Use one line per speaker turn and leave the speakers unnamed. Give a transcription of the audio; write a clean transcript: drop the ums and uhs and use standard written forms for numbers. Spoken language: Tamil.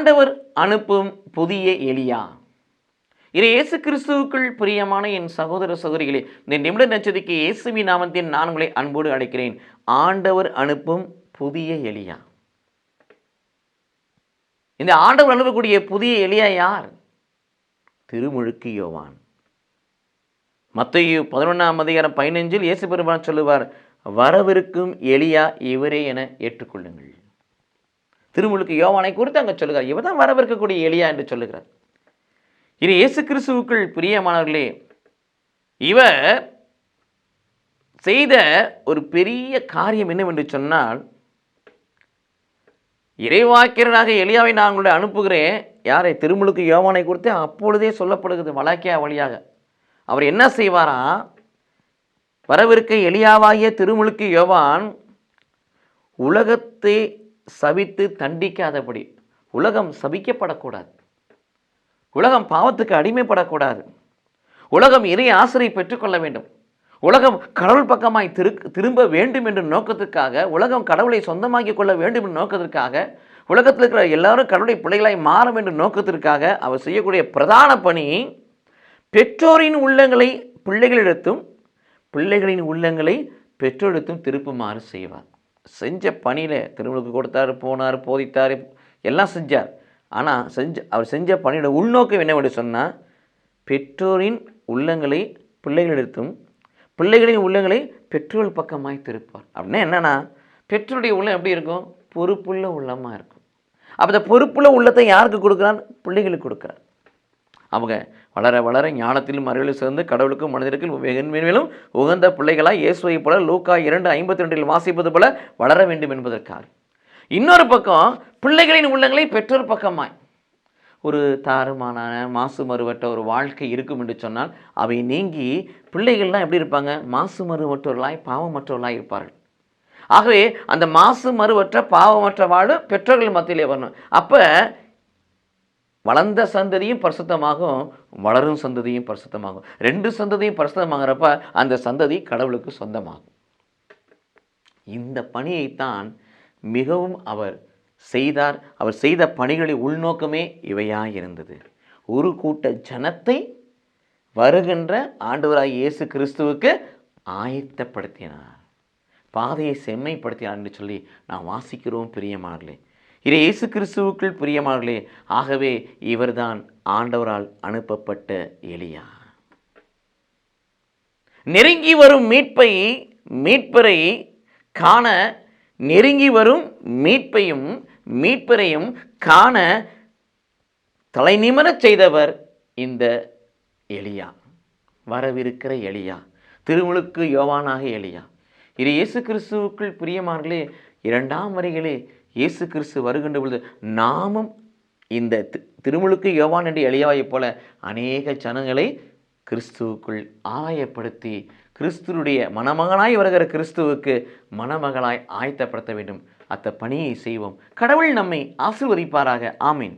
ஆண்டவர் அனுப்பும் புதிய எலியா. இயேசு கிறிஸ்துவுக்குள் பிரியமான என் சகோதர சகோதரிகளே, இந்த நிமிட நட்சத்திரக்கு இயேசுவின் நாமத்தில் நான் உங்களை அன்போடு அழைக்கிறேன். ஆண்டவர் அனுப்பும் புதிய எலியா. இந்த ஆண்டவர் அனுப்பக்கூடிய புதிய எலியா யார்? திருமுழுக்கு யோவான். மத்தேயு 11:15 இயேசு பெருமான் சொல்லுவார், வரவிருக்கும் எலியா இவரே என ஏற்றுக்கொள்ளுங்கள். திருமுழுக்கு யோவானை குறித்து அங்கே சொல்லுகிறார், இவர் தான் வரவிருக்கக்கூடிய எலியா என்று சொல்லுகிறார். இது இயேசு கிறிஸ்துவுக்குள் பிரியமானவர்களே, இவர் செய்த ஒரு பெரிய காரியம் என்னவென்று சொன்னால், இறைவாக்கியராக எலியாவை நான் உங்களை அனுப்புகிறேன். யாரை? திருமுழுக்கு யோவானை குறித்து அப்பொழுதே சொல்லப்படுகிறது மலாக்கியா வழியாக. அவர் என்ன செய்வாரா? வரவிருக்க எலியாவாகிய திருமுழுக்கு யோவான் உலகத்தை சபித்து தண்டிக்காதபடி, உலகம் சபிக்கப்படக்கூடாது, உலகம் பாவத்துக்கு அடிமைப்படக்கூடாது, உலகம் இறை ஆசிரியை பெற்றுக்கொள்ள வேண்டும், உலகம் கடவுள் பக்கமாய் திரும்ப வேண்டும் என்ற நோக்கத்திற்காக, உலகம் கடவுளை சொந்தமாக்கி கொள்ள வேண்டும் என்ற நோக்கத்திற்காக, உலகத்தில் இருக்கிற எல்லாரும் கடவுளை பிள்ளைகளாய் மாற வேண்டும் நோக்கத்திற்காக அவர் செய்யக்கூடிய பிரதான பணி, பெற்றோரின் உள்ளங்களை பிள்ளைகளிடத்தும் பிள்ளைகளின் உள்ளங்களை பெற்றோரிடத்தும் திருப்புமாறு செய்வார். செஞ்ச பணியில் திருமுழுக்கு கொடுத்தார், போனார், போதித்தார், எல்லாம் செஞ்சார். ஆனால் அவர் செஞ்ச பணியோட உள்நோக்கம் என்னவென்று சொன்னால், பெற்றோரின் உள்ளங்களை பிள்ளைகளிடத்தும் பிள்ளைகளின் உள்ளங்களை பெற்றோர் பக்கமாய் திருப்பார். அப்படின்னா என்னன்னா, பெற்றோருடைய உள்ளம் எப்படி இருக்கும்? பொறுப்புள்ள உள்ளமாக இருக்கும். அப்போ அந்த பொறுப்புள்ள உள்ளத்தை யாருக்கு கொடுக்குறான்? பிள்ளைகளுக்கு கொடுக்குறார். அவங்க வளர வளர ஞானத்திலும் அறிவிலும் சேர்ந்து கடவுளுக்கும் மனிதருக்கும் மேலும் உகந்த பிள்ளைகளாய் இயேசுவை போல லூக்கா 2:52 வாசிப்பது போல வளர வேண்டும் என்பதற்காக. இன்னொரு பக்கம் பிள்ளைகளின் உள்ளங்களை பெற்றோர் பக்கமாய் ஒரு தாறுமான மாசு மறுவற்ற ஒரு வாழ்க்கை இருக்கும் என்று சொன்னால், அவை நீங்கி பிள்ளைகள்லாம் எப்படி இருப்பாங்க? மாசு மறுவற்றவர்களாய் பாவமற்றவர்களாய் இருப்பார்கள். ஆகவே அந்த மாசு மறுவற்ற பாவமற்ற வாழ்வு பெற்றோர்கள் மத்தியிலே வரணும். அப்போ வளர்ந்த சந்ததியும் பரிசுத்தமாகும், வளரும் சந்ததியும் பரிசுத்தமாகும். 2 சந்ததியும் பரிசுத்தமாகிறப்ப அந்த சந்ததி கடவுளுக்கு சொந்தமாகும். இந்த பணியைத்தான் மிகவும் அவர் செய்தார். அவர் செய்த பணிகளின் உள்நோக்கமே இவையாயிருந்தது. ஒரு கூட்ட ஜனத்தை வருகின்ற ஆண்டவராய் இயேசு கிறிஸ்துவுக்கு ஆயத்தப்படுத்தினார், பாதையை செம்மைப்படுத்தினார் என்று சொல்லி நாம் வாசிக்கிறோம். பிரியமானவர்களே, இது இயேசு கிறிஸ்துவுக்குள் பிரியமானவர்களே, ஆகவே இவர்தான் ஆண்டவரால் அனுப்பப்பட்ட எலியா. நெருங்கி வரும் மீட்பரை காண, நெருங்கி வரும் மீட்பரையும் காண தலை நிமிரச் செய்தவர் இந்த எலியா, வரவிருக்கிற எலியா, திருமுழுக்கு யோவானாக எலியா. இது இயேசு கிறிஸ்துவுக்குள் பிரியமானவர்களே, 2ஆம் வரிகளே இயேசு கிறிஸ்து வருகின்ற பொழுது நாமும் இந்த திருமுழுக்கு யோவான் என்ற எலியாவைப் போல அநேக ஜனங்களை கிறிஸ்துவுக்குள் ஆயப்படுத்தி கிறிஸ்துவுடைய மணமகனாய் வருகிற கிறிஸ்துவுக்கு மணமகளாய் ஆயத்தப்படுத்த வேண்டும். அத்த பணியை செய்வோம். கடவுள் நம்மை ஆசீர்வதிப்பாராக. ஆமீன்.